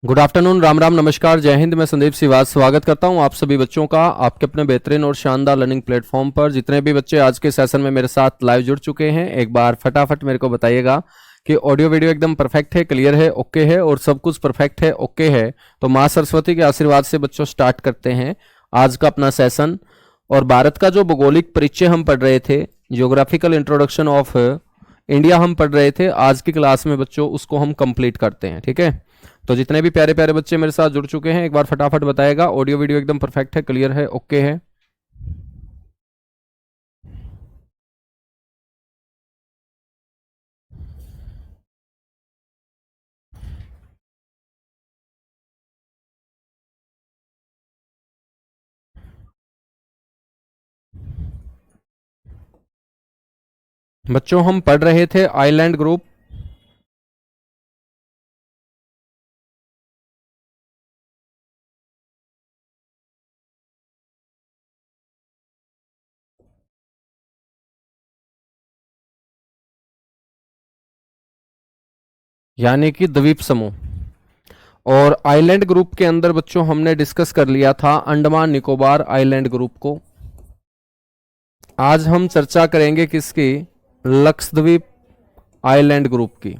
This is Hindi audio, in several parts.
गुड आफ्टरनून, राम राम, नमस्कार, जय हिंद। मैं संदीप सिवाज स्वागत करता हूं आप सभी बच्चों का आपके अपने बेहतरीन और शानदार लर्निंग प्लेटफॉर्म पर। जितने भी बच्चे आज के सेशन में मेरे साथ लाइव जुड़ चुके हैं, एक बार फटाफट मेरे को बताइएगा कि ऑडियो वीडियो एकदम परफेक्ट है, क्लियर है, ओके है और सब कुछ परफेक्ट है, ओके है। तो माँ सरस्वती के आशीर्वाद से बच्चों स्टार्ट करते हैं आज का अपना सेशन। और भारत का जो भौगोलिक परिचय हम पढ़ रहे थे, जियोग्राफिकल इंट्रोडक्शन ऑफ इंडिया हम पढ़ रहे थे, आज की क्लास में बच्चों उसको हम कंप्लीट करते हैं। ठीक है, तो जितने भी प्यारे प्यारे बच्चे मेरे साथ जुड़ चुके हैं, एक बार फटाफट बताएगा ऑडियो वीडियो एकदम परफेक्ट है, क्लियर है, ओके है। बच्चों हम पढ़ रहे थे आइलैंड ग्रुप। यानी कि द्वीप समूह। और आइलैंड ग्रुप के अंदर बच्चों हमने डिस्कस कर लिया था अंडमान निकोबार आइलैंड ग्रुप को। आज हम चर्चा करेंगे किसकी? लक्षद्वीप आइलैंड ग्रुप की।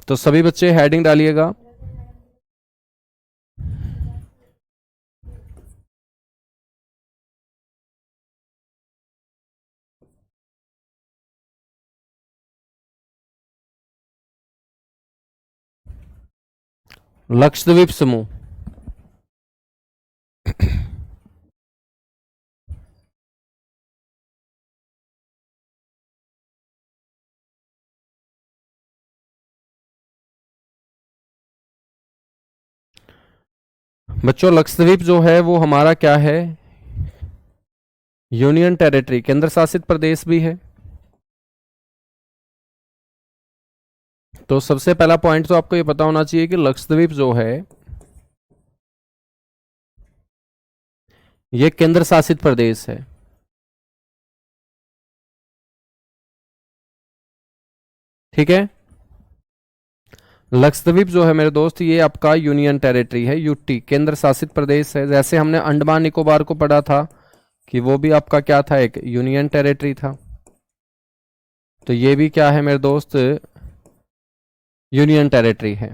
तो सभी बच्चे हेडिंग डालिएगा। लक्षद्वीप समूह। बच्चों लक्षद्वीप जो है वो हमारा क्या है? यूनियन टेरिटरी, केंद्र शासित प्रदेश भी है। तो सबसे पहला पॉइंट तो आपको ये पता होना चाहिए कि लक्षद्वीप जो है ये केंद्र शासित प्रदेश है। ठीक है, लक्षद्वीप जो है मेरे दोस्त ये आपका यूनियन टेरिटरी है, यूटी, केंद्र शासित प्रदेश है। जैसे हमने अंडमान निकोबार को पढ़ा था कि वो भी आपका क्या था, एक यूनियन टेरिटरी था। तो ये भी क्या है मेरे दोस्त? यूनियन टेरिटरी है।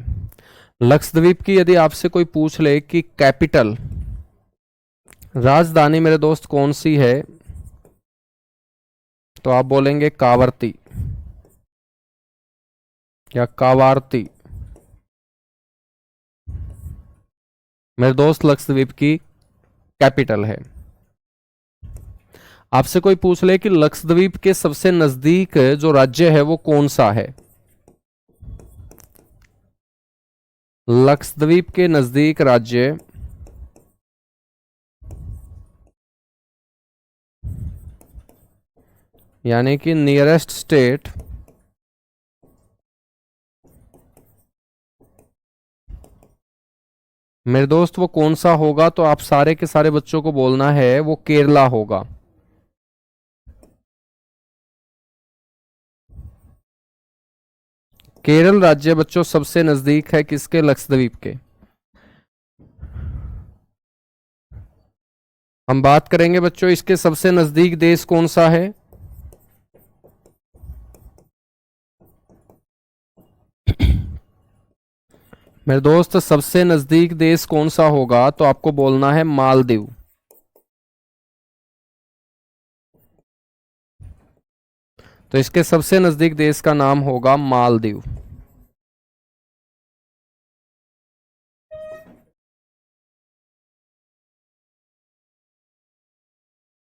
लक्षद्वीप की यदि आपसे कोई पूछ ले कि कैपिटल, राजधानी मेरे दोस्त कौन सी है, तो आप बोलेंगे कावरती या कावारती। मेरे दोस्त लक्षद्वीप की कैपिटल है। आपसे कोई पूछ ले कि लक्षद्वीप के सबसे नजदीक जो राज्य है वो कौन सा है, लक्षद्वीप के नजदीक राज्य यानी कि नियरेस्ट स्टेट मेरे दोस्त वो कौन सा होगा, तो आप सारे के सारे बच्चों को बोलना है वो केरला होगा। केरल राज्य बच्चों सबसे नजदीक है किसके? लक्षद्वीप के। हम बात करेंगे बच्चों इसके सबसे नजदीक देश कौन सा है। मेरे दोस्त सबसे नजदीक देश कौन सा होगा, तो आपको बोलना है मालदीव। तो इसके सबसे नजदीक देश का नाम होगा मालदीव।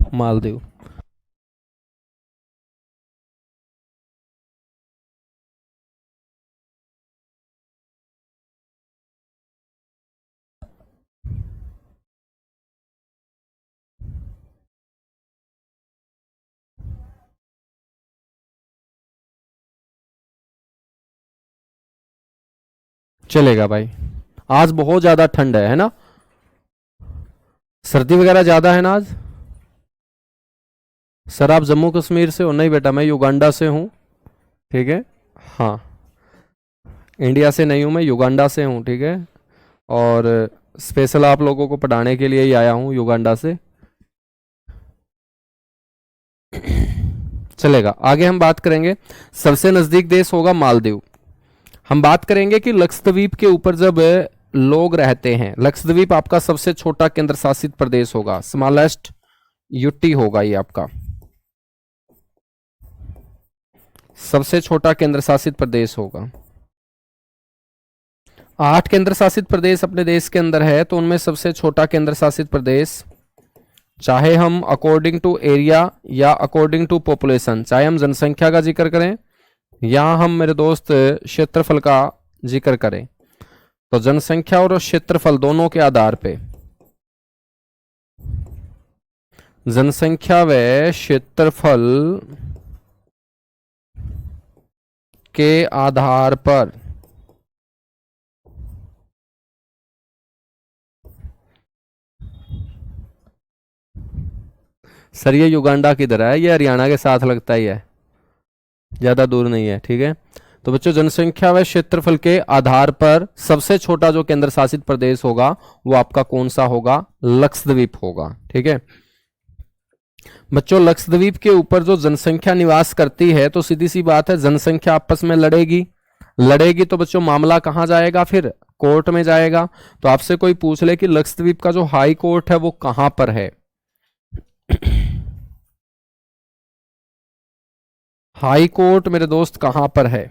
मालदीव। चलेगा भाई। आज बहुत ज्यादा ठंड है ना? सर्दी वगैरह ज्यादा है ना आज? सर आप जम्मू कश्मीर से हो? नहीं बेटा, मैं युगांडा से हूं। ठीक है, हाँ। इंडिया से नहीं हूँ मैं, युगांडा से हूँ, ठीक है। और स्पेशल आप लोगों को पढ़ाने के लिए ही आया हूँ युगांडा से। चलेगा, आगे हम बात करेंगे। सबसे नजदीक देश होगा मालदीव। हम बात करेंगे कि लक्षद्वीप के ऊपर जब लोग रहते हैं, लक्षद्वीप आपका सबसे छोटा केंद्र शासित प्रदेश होगा, स्मॉलेस्ट यूटी होगा ये आपका, सबसे छोटा केंद्र शासित प्रदेश होगा। 8 केंद्र शासित प्रदेश अपने देश के अंदर है, तो उनमें सबसे छोटा केंद्र शासित प्रदेश, चाहे हम अकॉर्डिंग टू एरिया या अकॉर्डिंग टू पॉपुलेशन, चाहे हम जनसंख्या का जिक्र करें या हम मेरे दोस्त क्षेत्रफल का जिक्र करें, तो जनसंख्या और क्षेत्रफल दोनों के आधार पे, जनसंख्या व क्षेत्रफल के आधार पर सर ये युगांडा किधर है? ये हरियाणा के साथ लगता ही है, ज्यादा दूर नहीं है, ठीक है। तो बच्चों जनसंख्या व क्षेत्रफल के आधार पर सबसे छोटा जो केंद्र शासित प्रदेश होगा वो आपका कौन सा होगा? लक्षद्वीप होगा, ठीक है। बच्चों लक्षद्वीप के ऊपर जो जनसंख्या निवास करती है, तो सीधी सी बात है जनसंख्या आपस में लड़ेगी, लड़ेगी तो बच्चों मामला कहां जाएगा? फिर कोर्ट में जाएगा। तो आपसे कोई पूछ ले कि लक्षद्वीप का जो हाई कोर्ट है वो कहां पर है, हाई कोर्ट मेरे दोस्त कहां पर है?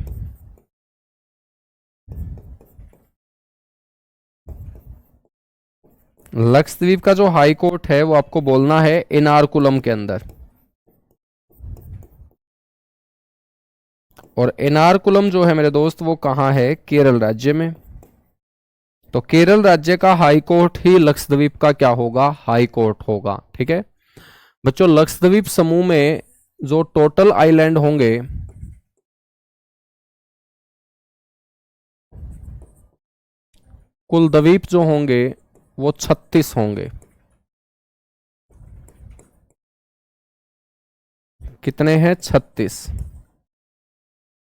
लक्षद्वीप का जो हाई कोर्ट है वो आपको बोलना है एर्नाकुलम के अंदर, और एर्नाकुलम जो है मेरे दोस्त वो कहां है? केरल राज्य में। तो केरल राज्य का हाई कोर्ट ही लक्षद्वीप का क्या होगा? हाई कोर्ट होगा, ठीक है। बच्चों लक्षद्वीप समूह में जो टोटल आइलैंड होंगे, कुल द्वीप जो होंगे वो 36 होंगे। कितने हैं? 36।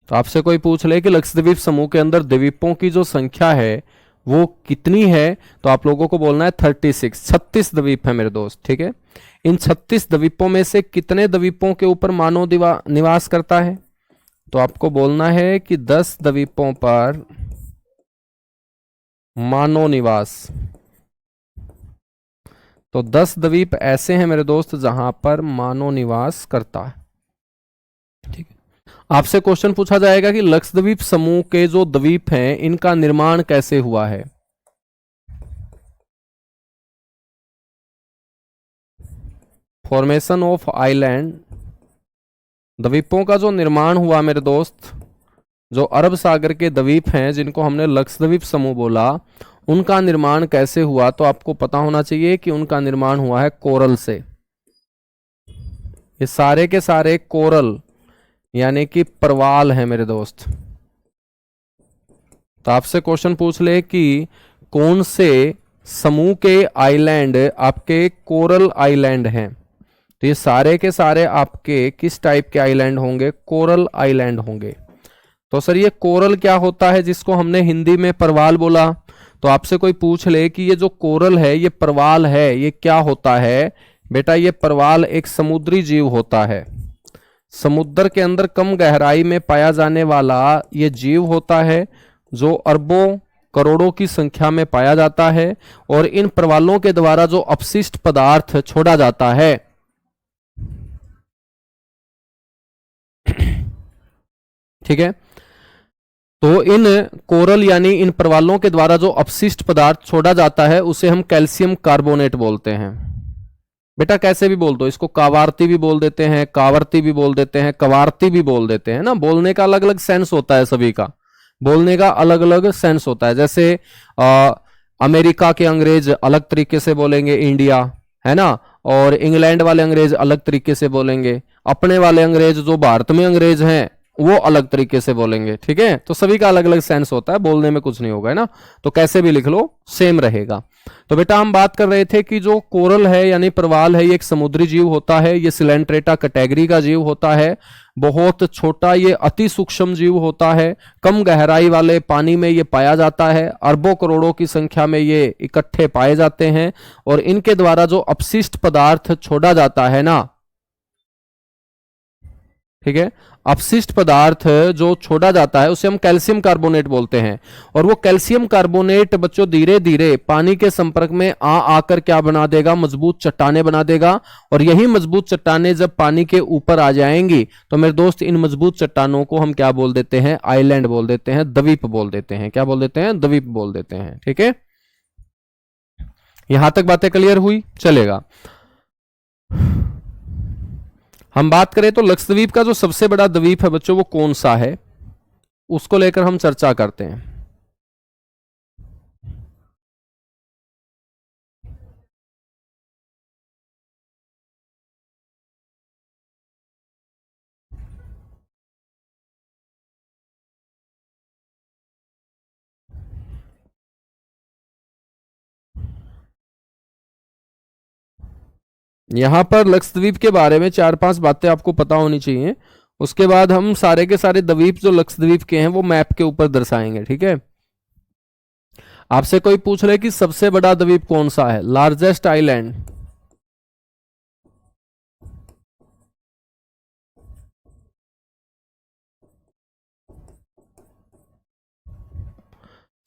तो आपसे कोई पूछ ले कि लक्षद्वीप समूह के अंदर द्वीपों की जो संख्या है वो कितनी है, तो आप लोगों को बोलना है 36। 36 द्वीप है मेरे दोस्त, ठीक है। इन 36 द्वीपों में से कितने द्वीपों के ऊपर मानव निवास करता है? तो आपको बोलना है कि 10 द्वीपों पर मानव निवास। तो 10 द्वीप ऐसे हैं मेरे दोस्त जहां पर मानव निवास करता है, ठीक है। आपसे क्वेश्चन पूछा जाएगा कि लक्षद्वीप समूह के जो द्वीप हैं इनका निर्माण कैसे हुआ है? फॉर्मेशन ऑफ आइलैंड, द्वीपों का जो निर्माण हुआ मेरे दोस्त, जो अरब सागर के द्वीप हैं जिनको हमने लक्षद्वीप समूह बोला, उनका निर्माण कैसे हुआ? तो आपको पता होना चाहिए कि उनका निर्माण हुआ है कोरल से। ये सारे के सारे कोरल यानी कि परवाल है मेरे दोस्त। तो आपसे क्वेश्चन पूछ ले कि कौन से समूह के आइलैंड आपके कोरल आइलैंड हैं, तो ये सारे के सारे आपके किस टाइप के आइलैंड होंगे? कोरल आइलैंड होंगे। तो सर ये कोरल क्या होता है जिसको हमने हिंदी में परवाल बोला? तो आपसे कोई पूछ ले कि ये जो कोरल है, ये परवाल है, ये क्या होता है? बेटा ये परवाल एक समुद्री जीव होता है, समुद्र के अंदर कम गहराई में पाया जाने वाला ये जीव होता है, जो अरबों करोड़ों की संख्या में पाया जाता है, और इन परवालों के द्वारा जो अपशिष्ट पदार्थ छोड़ा जाता है, ठीक है। तो इन कोरल यानी इन परवालों के द्वारा जो अपशिष्ट पदार्थ छोड़ा जाता है उसे हम कैल्शियम कार्बोनेट बोलते हैं। बेटा कैसे भी बोल दो इसको, कावारती भी बोल देते हैं, कावर्ती भी बोल देते हैं, कवारती भी बोल देते हैं ना। बोलने का अलग अलग सेंस होता है, सभी का बोलने का अलग अलग सेंस होता है। जैसे अमेरिका के अंग्रेज अलग तरीके से बोलेंगे इंडिया, है ना, और इंग्लैंड वाले अंग्रेज अलग तरीके से बोलेंगे। अपने वाले अंग्रेज जो भारत में अंग्रेज हैं वो अलग तरीके से बोलेंगे। ठीक है, तो सभी का अलग अलग सेंस होता है, बोलने में कुछ नहीं होगा, है ना। तो कैसे भी लिख लो सेम रहेगा। तो बेटा हम बात कर रहे थे कि जो कोरल है यानी प्रवाल है, ये एक समुद्री जीव होता है, ये सिलेंट्रेटा कैटेगरी का जीव होता है, बहुत छोटा, ये अति सूक्ष्म जीव होता है, कम गहराई वाले पानी में ये पाया जाता है, अरबों करोड़ों की संख्या में ये इकट्ठे पाए जाते हैं, और इनके द्वारा जो अपशिष्ट पदार्थ छोड़ा जाता है ना, ठीक है, अपशिष्ट पदार्थ जो छोड़ा जाता है उसे हम कैल्शियम कार्बोनेट बोलते हैं। और वो कैल्शियम कार्बोनेट बच्चों धीरे धीरे पानी के संपर्क में आकर क्या बना देगा, मजबूत चट्टाने बना देगा। और यही मजबूत चट्टाने जब पानी के ऊपर आ जाएंगी तो मेरे दोस्त इन मजबूत चट्टानों को हम क्या बोल देते हैं, आइलैंड बोल देते हैं, द्वीप बोल देते हैं। क्या बोल देते हैं, द्वीप बोल देते हैं। ठीक है, यहां तक बातें क्लियर हुई, चलेगा। हम बात करें तो लक्षद्वीप का जो सबसे बड़ा द्वीप है बच्चों वो कौन सा है, उसको लेकर हम चर्चा करते हैं। यहां पर लक्षद्वीप के बारे में 4-5 बातें आपको पता होनी चाहिए। उसके बाद हम सारे के सारे द्वीप जो लक्षद्वीप के हैं वो मैप के ऊपर दर्शाएंगे। ठीक है, आपसे कोई पूछ रहे कि सबसे बड़ा द्वीप कौन सा है, लार्जेस्ट आइलैंड,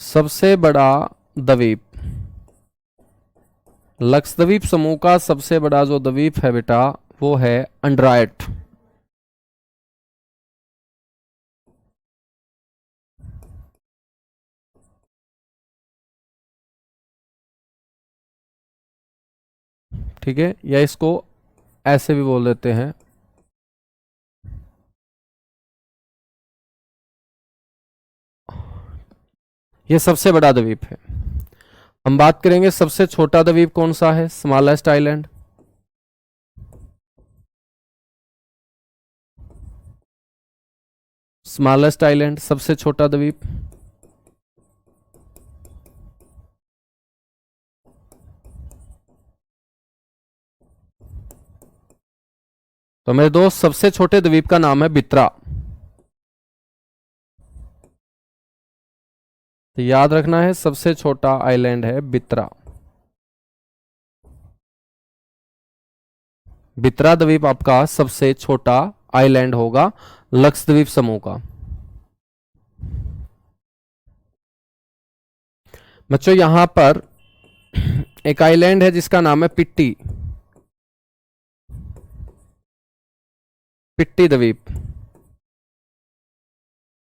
सबसे बड़ा द्वीप, लक्षद्वीप समूह का सबसे बड़ा जो द्वीप है बेटा वो है अंडरायट। ठीक है, या इसको ऐसे भी बोल देते हैं, ये सबसे बड़ा द्वीप है। हम बात करेंगे सबसे छोटा द्वीप कौन सा है, स्मॉलेस्ट आइलैंड, स्मॉलेस्ट आइलैंड सबसे छोटा द्वीप। तो मेरे दोस्त सबसे छोटे द्वीप का नाम है बित्रा। तो याद रखना है सबसे छोटा आइलैंड है बित्रा। बित्रा द्वीप आपका सबसे छोटा आइलैंड होगा लक्षद्वीप समूह का। बच्चों यहां पर एक आइलैंड है जिसका नाम है पिट्टी, पिट्टी द्वीप।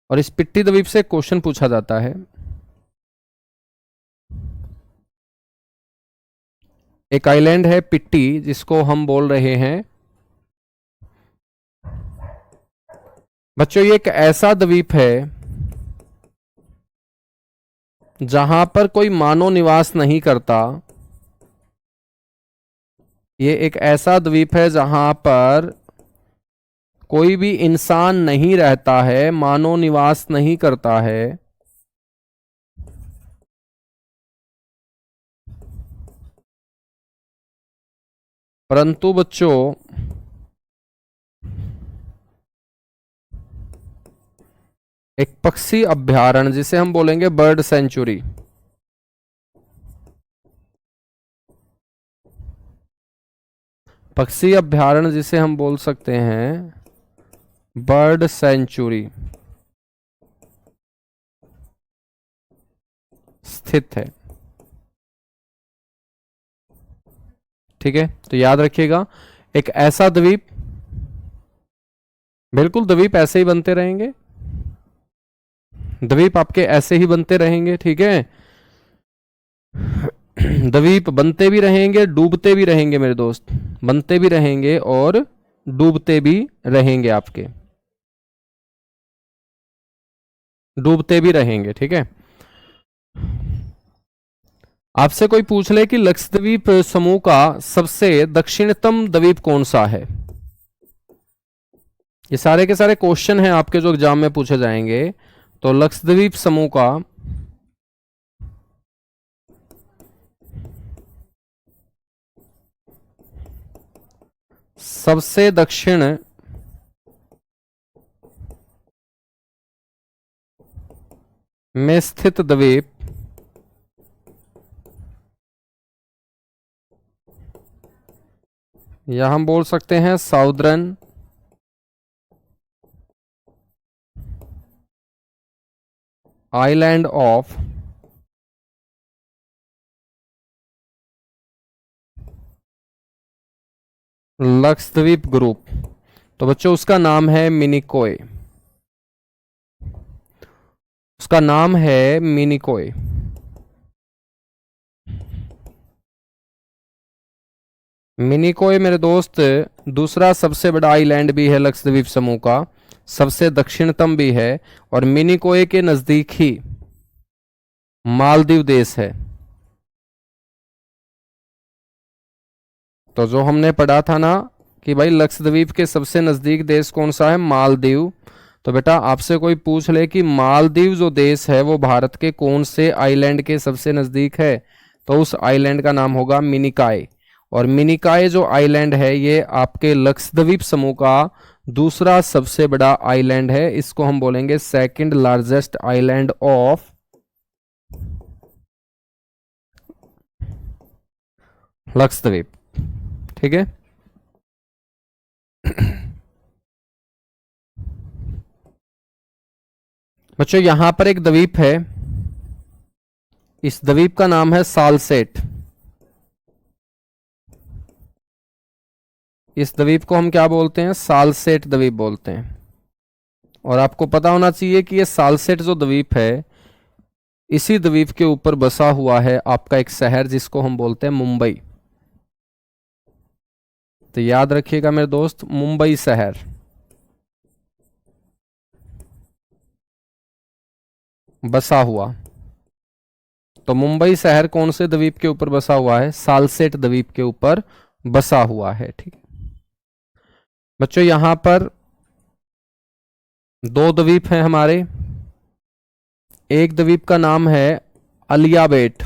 और इस पिट्टी द्वीप से क्वेश्चन पूछा जाता है, एक आइलैंड है पिट्टी जिसको हम बोल रहे हैं बच्चों, ये एक ऐसा द्वीप है जहां पर कोई मानव निवास नहीं करता। ये एक ऐसा द्वीप है जहां पर कोई भी इंसान नहीं रहता है, मानव निवास नहीं करता है। परंतु बच्चों एक पक्षी अभयारण्य जिसे हम बोलेंगे बर्ड सेंचुरी, पक्षी अभयारण्य जिसे हम बोल सकते हैं बर्ड सेंचुरी स्थित है। ठीक है, तो याद रखिएगा एक ऐसा द्वीप, बिल्कुल द्वीप ऐसे ही बनते रहेंगे, द्वीप आपके ऐसे ही बनते रहेंगे। ठीक है, द्वीप बनते भी रहेंगे, डूबते भी रहेंगे मेरे दोस्त, बनते भी रहेंगे और डूबते भी रहेंगे, आपके डूबते भी रहेंगे। ठीक है, आपसे कोई पूछ ले कि लक्षद्वीप समूह का सबसे दक्षिणतम द्वीप कौन सा है, ये सारे के सारे क्वेश्चन हैं आपके जो एग्जाम में पूछे जाएंगे। तो लक्षद्वीप समूह का सबसे दक्षिण में स्थित द्वीप या हम बोल सकते हैं southern island of Lakshadweep group. तो बच्चों उसका नाम है मिनिकोय। उसका नाम है मिनिकोय। मिनिकोय मेरे दोस्त दूसरा सबसे बड़ा आइलैंड भी है लक्षद्वीप समूह का, सबसे दक्षिणतम भी है, और मिनिकोय के नजदीक ही मालदीव देश है। तो जो हमने पढ़ा था ना कि भाई लक्षद्वीप के सबसे नजदीक देश कौन सा है, मालदीव। तो बेटा आपसे कोई पूछ ले कि मालदीव जो देश है वो भारत के कौन से आइलैंड के सबसे नजदीक है, तो उस आइलैंड का नाम होगा मिनिकाय। और मिनिकाय जो आइलैंड है ये आपके लक्षद्वीप समूह का दूसरा सबसे बड़ा आइलैंड है। इसको हम बोलेंगे second largest island of Lakshadweep. ठीक है। बच्चों यहां पर एक द्वीप है, इस द्वीप का नाम है सालसेट। इस द्वीप को हम क्या बोलते हैं, सालसेट द्वीप बोलते हैं। और आपको पता होना चाहिए कि ये सालसेट जो द्वीप है, इसी द्वीप के ऊपर बसा हुआ है आपका एक शहर जिसको हम बोलते हैं मुंबई। तो याद रखिएगा मेरे दोस्त, मुंबई शहर। बसा हुआ, तो मुंबई शहर कौन से द्वीप के ऊपर बसा हुआ है, सालसेट द्वीप के ऊपर बसा हुआ है। ठीक है बच्चों, यहां पर दो द्वीप हैं हमारे। एक द्वीप का नाम है अलियाबेट,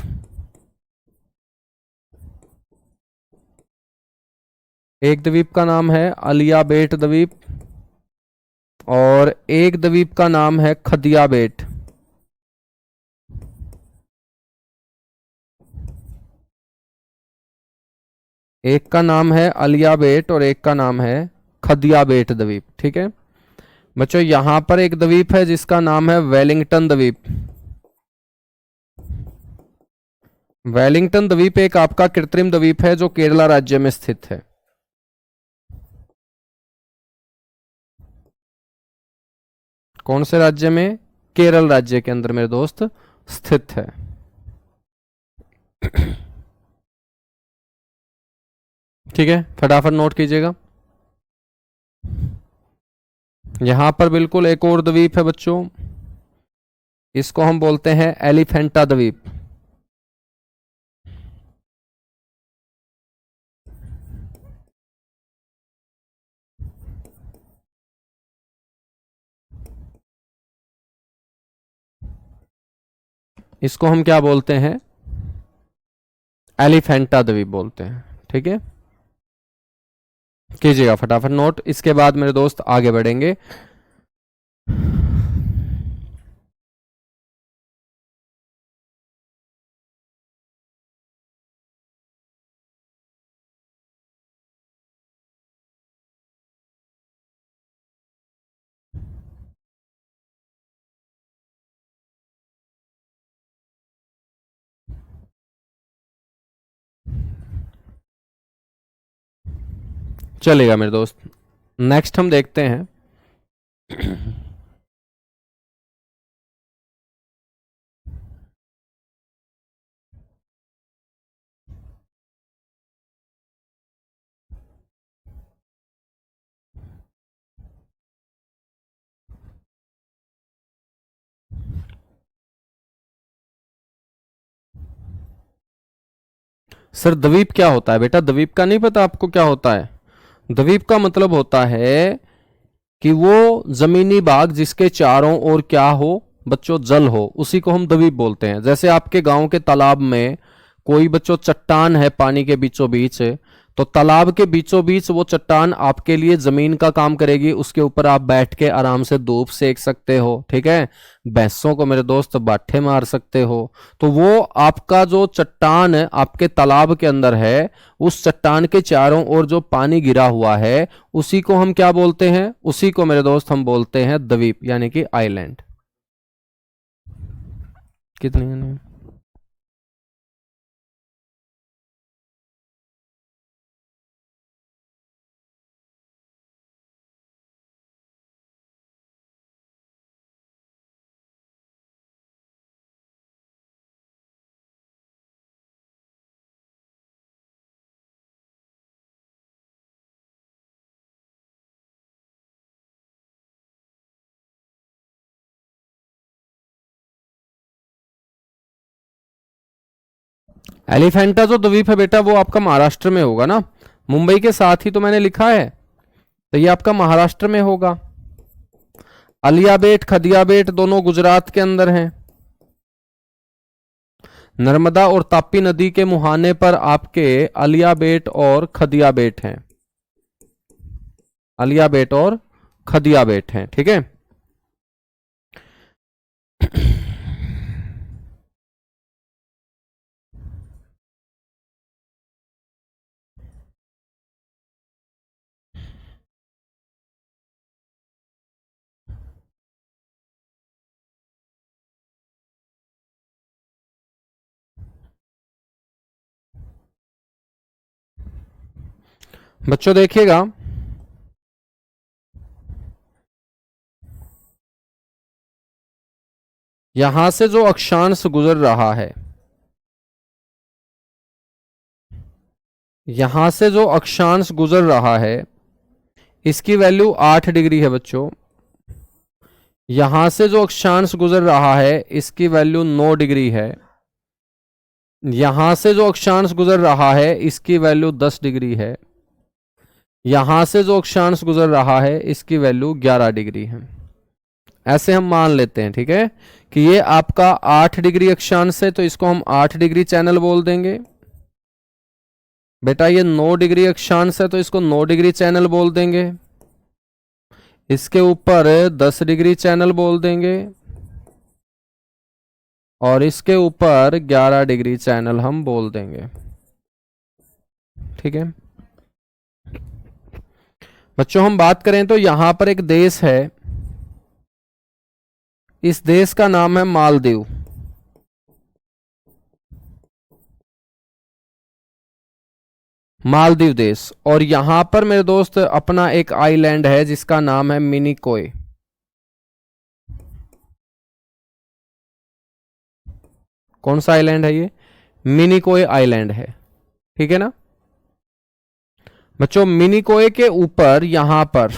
एक द्वीप का नाम है अलियाबेट द्वीप, और एक द्वीप का नाम है खदियाबेट। एक का नाम है अलियाबेट और एक का नाम है खदियाबेट द्वीप। ठीक है बच्चों, यहां पर एक द्वीप है जिसका नाम है वेलिंगटन द्वीप। वेलिंगटन द्वीप एक आपका कृत्रिम द्वीप है जो केरला राज्य में स्थित है। कौन से राज्य में, केरल राज्य के अंदर मेरे दोस्त स्थित है। ठीक है, फटाफट नोट कीजिएगा। यहां पर बिल्कुल एक और द्वीप है बच्चों, इसको हम बोलते हैं एलिफेंटा द्वीप। इसको हम क्या बोलते हैं, एलिफेंटा द्वीप बोलते हैं। ठीक है, कीजिएगा फटाफट नोट, इसके बाद मेरे दोस्त आगे बढ़ेंगे। चलेगा मेरे दोस्त, नेक्स्ट हम देखते हैं। सर द्वीप क्या होता है बेटा, द्वीप का नहीं पता आपको क्या होता है? द्वीप का मतलब होता है कि वो जमीनी भाग जिसके चारों ओर क्या हो बच्चों, जल हो, उसी को हम द्वीप बोलते हैं। जैसे आपके गांव के तालाब में कोई बच्चों चट्टान है पानी के बीचों बीच, तो तालाब के बीचों बीच वो चट्टान आपके लिए जमीन का काम करेगी, उसके ऊपर आप बैठ के आराम से धूप सेक सकते हो, ठीक है। भैंसों को मेरे दोस्त बाठे मार सकते हो। तो वो आपका जो चट्टान आपके तालाब के अंदर है, उस चट्टान के चारों ओर जो पानी गिरा हुआ है, उसी को हम क्या बोलते हैं? उसी को मेरे दोस्त हम बोलते हैं द्वीप, यानी कि आइलैंड। कितनी? एलिफेंटा जो द्वीप है बेटा वो आपका महाराष्ट्र में होगा ना, मुंबई के साथ ही तो मैंने लिखा है, तो ये आपका महाराष्ट्र में होगा। अलिया बेट, खदिया बेट दोनों गुजरात के अंदर हैं। नर्मदा और तापी नदी के मुहाने पर आपके अलिया बेट और खदिया बेट हैं। अलिया बेट और खदिया बेट हैं, ठीक है। बच्चों देखिएगा, यहां से जो अक्षांश गुजर रहा है, यहां से जो अक्षांश गुजर रहा है इसकी वैल्यू 8 डिग्री है बच्चों। यहां से जो अक्षांश गुजर रहा है इसकी वैल्यू 9 डिग्री है। यहां से जो अक्षांश गुजर रहा है इसकी वैल्यू 10 डिग्री है। यहां से जो अक्षांश गुजर रहा है इसकी वैल्यू 11 डिग्री है। ऐसे हम मान लेते हैं, ठीक है, कि ये आपका 8 डिग्री अक्षांश है तो इसको हम 8 डिग्री चैनल बोल देंगे। बेटा ये 9 डिग्री अक्षांश है तो इसको 9 डिग्री चैनल बोल देंगे। इसके ऊपर 10 डिग्री चैनल बोल देंगे और इसके ऊपर 11 डिग्री चैनल हम बोल देंगे, ठीक है। बच्चों हम बात करें तो यहां पर एक देश है, इस देश का नाम है मालदीव। मालदीव देश, और यहां पर मेरे दोस्त अपना एक आइलैंड है जिसका नाम है मिनिकोय। कौन सा आइलैंड है ये? मिनिकोय आइलैंड है, ठीक है ना बच्चों। मिनिकोय के ऊपर यहां पर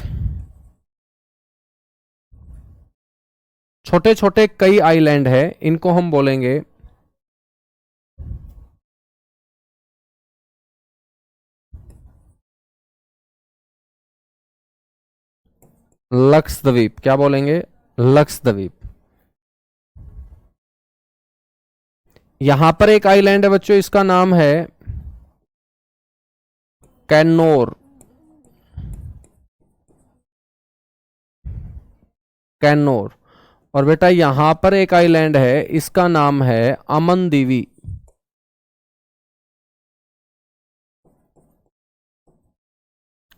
छोटे छोटे कई आइलैंड है, इनको हम बोलेंगे लक्षद्वीप। क्या बोलेंगे? लक्षद्वीप। यहां पर एक आइलैंड है बच्चों, इसका नाम है कैन्नोर। कैन्नोर। और बेटा यहां पर एक आइलैंड है, इसका नाम है अमनदीवी।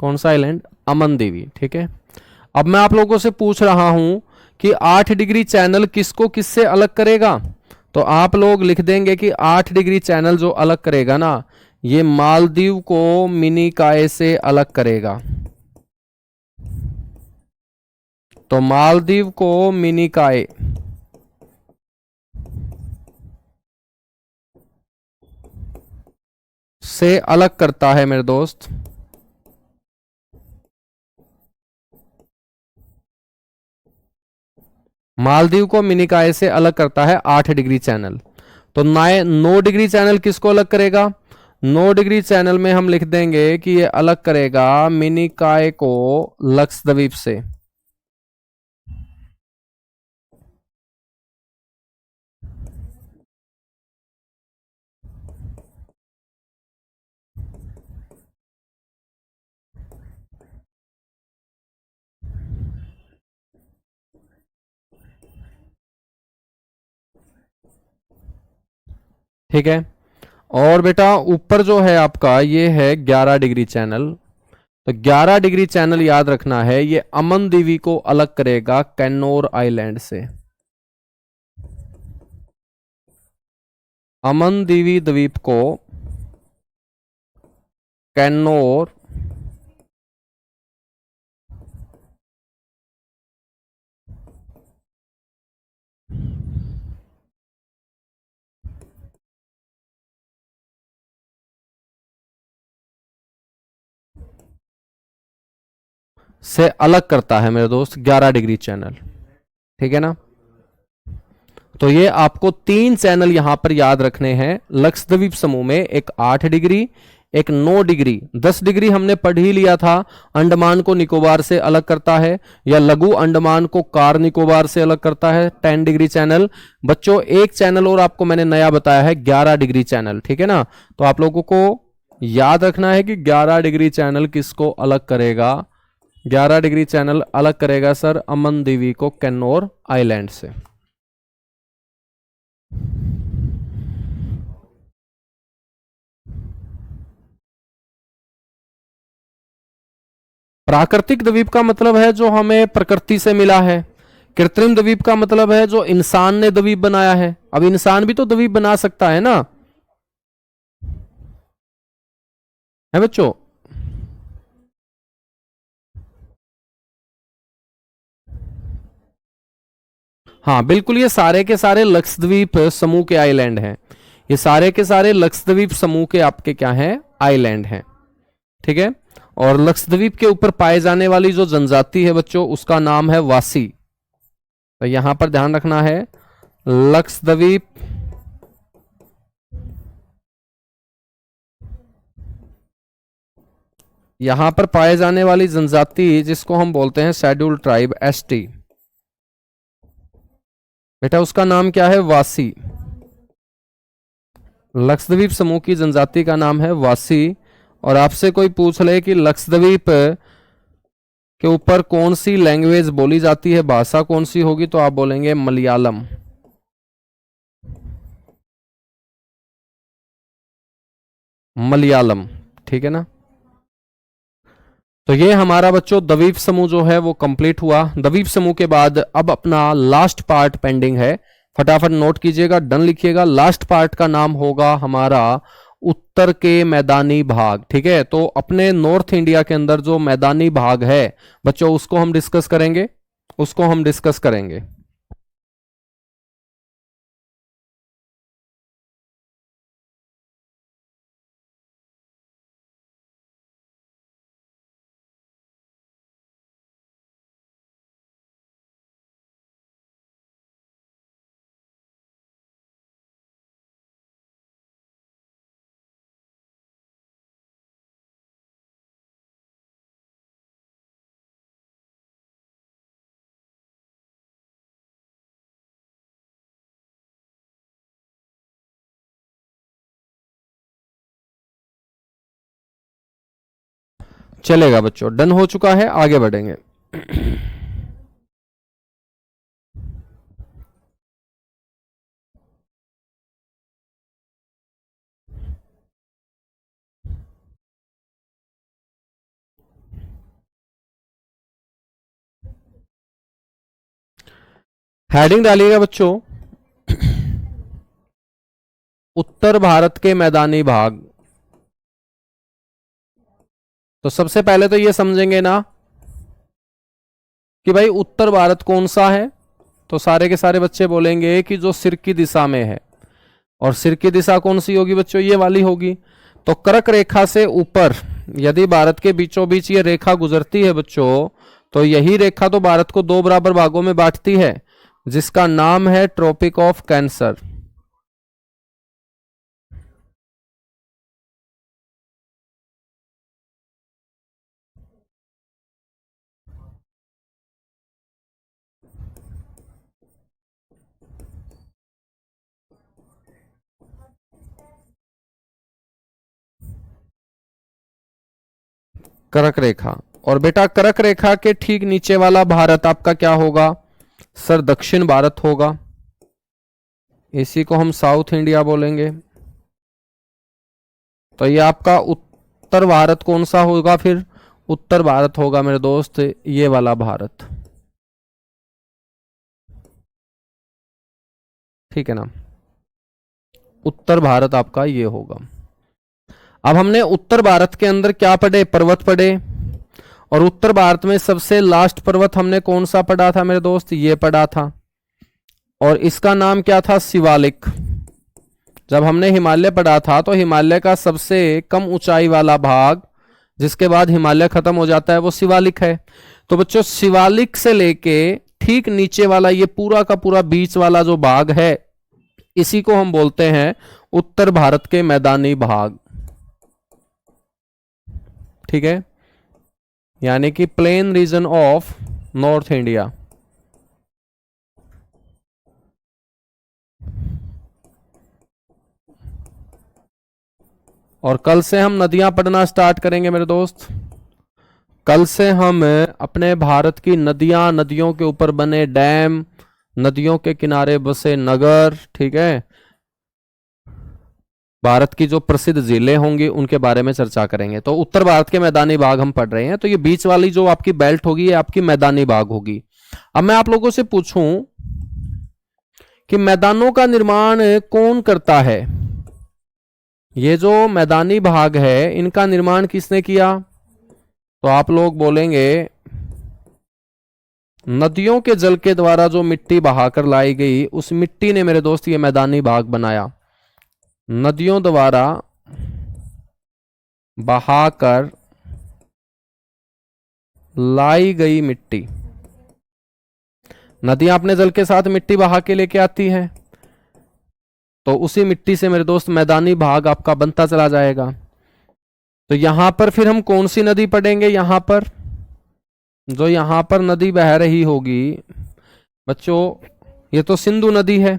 कौन सा आइलैंड? अमनदीवी, ठीक है। अब मैं आप लोगों से पूछ रहा हूं कि 8 डिग्री चैनल किसको किससे अलग करेगा, तो आप लोग लिख देंगे कि 8 डिग्री चैनल जो अलग करेगा ना, ये मालदीव को मिनिकॉय से अलग करेगा। तो मालदीव को मिनिकॉय से अलग करता है मेरे दोस्त। मालदीव को मिनिकॉय से अलग करता है 8 डिग्री चैनल। तो 9 डिग्री चैनल किसको अलग करेगा? 9 डिग्री चैनल में हम लिख देंगे कि ये अलग करेगा मिनिकॉय को लक्षद्वीप से। ठीक है। और बेटा ऊपर जो है आपका ये है 11 डिग्री चैनल। तो 11 डिग्री चैनल याद रखना है, ये अमन दीवी को अलग करेगा कैनोर आइलैंड से। अमन दीवी द्वीप को कैनोर से अलग करता है मेरे दोस्त 11 डिग्री चैनल। ठीक है ना। तो ये आपको 3 चैनल यहां पर याद रखने हैं लक्षद्वीप समूह में, एक 8 डिग्री, एक 9 डिग्री, 10 डिग्री हमने पढ़ ही लिया था, अंडमान को निकोबार से अलग करता है, या लघु अंडमान को कार निकोबार से अलग करता है 10 डिग्री चैनल। बच्चों एक चैनल और आपको मैंने नया बताया है 11 डिग्री चैनल। ठीक है ना। तो आप लोगों को याद रखना है कि 11 डिग्री चैनल किसको अलग करेगा, 11 डिग्री चैनल अलग करेगा सर अमन दीवी को कैनोर आइलैंड से। प्राकृतिक द्वीप का मतलब है जो हमें प्रकृति से मिला है। कृत्रिम द्वीप का मतलब है जो इंसान ने द्वीप बनाया है। अब इंसान भी तो द्वीप बना सकता है ना, है बच्चों। हाँ बिल्कुल, ये सारे के सारे लक्षद्वीप समूह के आइलैंड हैं। ये सारे के सारे लक्षद्वीप समूह के आपके क्या हैं, आइलैंड हैं। ठीक है। और लक्षद्वीप के ऊपर पाए जाने वाली जो जनजाति है बच्चों उसका नाम है वासी। तो यहां पर ध्यान रखना है लक्षद्वीप यहां पर पाए जाने वाली जनजाति जिसको हम बोलते हैं शेड्यूल्ड ट्राइब एसटी, बेटा उसका नाम क्या है, वासी। लक्षद्वीप समूह की जनजाति का नाम है वासी। और आपसे कोई पूछ ले कि लक्षद्वीप के ऊपर कौन सी लैंग्वेज बोली जाती है, भाषा कौन सी होगी, तो आप बोलेंगे मलयालम। मलयालम। ठीक है ना। तो ये हमारा बच्चों द्वीप समूह जो है वो कंप्लीट हुआ। द्वीप समूह के बाद अब अपना लास्ट पार्ट पेंडिंग है, फटाफट नोट कीजिएगा, डन लिखिएगा। लास्ट पार्ट का नाम होगा हमारा उत्तर के मैदानी भाग। ठीक है। तो अपने नॉर्थ इंडिया के अंदर जो मैदानी भाग है बच्चों उसको हम डिस्कस करेंगे, उसको हम डिस्कस करेंगे। चलेगा बच्चों, डन हो चुका है, आगे बढ़ेंगे। हेडिंग डालिएगा बच्चों उत्तर भारत के मैदानी भाग। तो सबसे पहले तो ये समझेंगे ना कि भाई उत्तर भारत कौन सा है, तो सारे के सारे बच्चे बोलेंगे कि जो सिर की दिशा में है। और सिर की दिशा कौन सी होगी बच्चों, ये वाली होगी। तो कर्क रेखा से ऊपर यदि भारत के बीचों बीच ये रेखा गुजरती है बच्चों, तो यही रेखा तो भारत को 2 बराबर भागों में बांटती है, जिसका नाम है ट्रॉपिक ऑफ कैंसर। कर्क रेखा। और बेटा कर्क रेखा के ठीक नीचे वाला भारत आपका क्या होगा सर, दक्षिण भारत होगा। इसी को हम साउथ इंडिया बोलेंगे। तो ये आपका उत्तर भारत कौन सा होगा फिर? उत्तर भारत होगा मेरे दोस्त ये वाला भारत, ठीक है ना। उत्तर भारत आपका ये होगा। अब हमने उत्तर भारत के अंदर क्या पढ़े? पर्वत पढ़े। और उत्तर भारत में सबसे लास्ट पर्वत हमने कौन सा पढ़ा था मेरे दोस्त? ये पढ़ा था, और इसका नाम क्या था? शिवालिक। जब हमने हिमालय पढ़ा था तो हिमालय का सबसे कम ऊंचाई वाला भाग जिसके बाद हिमालय खत्म हो जाता है वो शिवालिक है। तो बच्चों शिवालिक से लेके ठीक नीचे वाला ये पूरा का पूरा बीच वाला जो भाग है इसी को हम बोलते हैं उत्तर भारत के मैदानी भाग, ठीक है, यानी कि plain region of north India. और कल से हम नदियां पढ़ना स्टार्ट करेंगे मेरे दोस्त। कल से हम अपने भारत की नदियां, नदियों के ऊपर बने डैम, नदियों के किनारे बसे नगर, ठीक है, भारत की जो प्रसिद्ध झीलें होंगी उनके बारे में चर्चा करेंगे। तो उत्तर भारत के मैदानी भाग हम पढ़ रहे हैं, तो ये बीच वाली जो आपकी बेल्ट होगी ये आपकी मैदानी भाग होगी। अब मैं आप लोगों से पूछूं कि मैदानों का निर्माण कौन करता है? ये जो मैदानी भाग है इनका निर्माण किसने किया? तो आप लोग बोलेंगे नदियों के जल के द्वारा जो मिट्टी बहाकर लाई गई उस मिट्टी ने मेरे दोस्त ये मैदानी भाग बनाया। नदियों द्वारा बहाकर लाई गई मिट्टी, नदियां अपने जल के साथ मिट्टी बहा के लेके आती हैं, तो उसी मिट्टी से मेरे दोस्त मैदानी भाग आपका बनता चला जाएगा। तो यहां पर फिर हम कौन सी नदी पढ़ेंगे? यहां पर जो यहां पर नदी बह रही होगी बच्चों, ये तो सिंधु नदी है,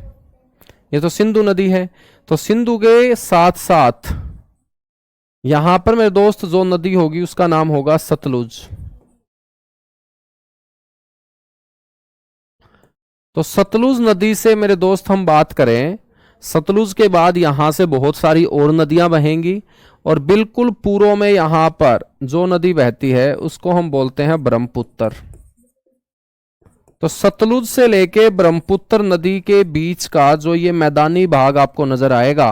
ये तो सिंधु नदी है। तो सिंधु के साथ साथ यहां पर मेरे दोस्त जो नदी होगी उसका नाम होगा सतलुज। तो सतलुज नदी से मेरे दोस्त हम बात करें, सतलुज के बाद यहां से बहुत सारी और नदियां बहेंगी, और बिल्कुल पूर्व में यहां पर जो नदी बहती है उसको हम बोलते हैं ब्रह्मपुत्र। तो सतलुज से लेके ब्रह्मपुत्र नदी के बीच का जो ये मैदानी भाग आपको नजर आएगा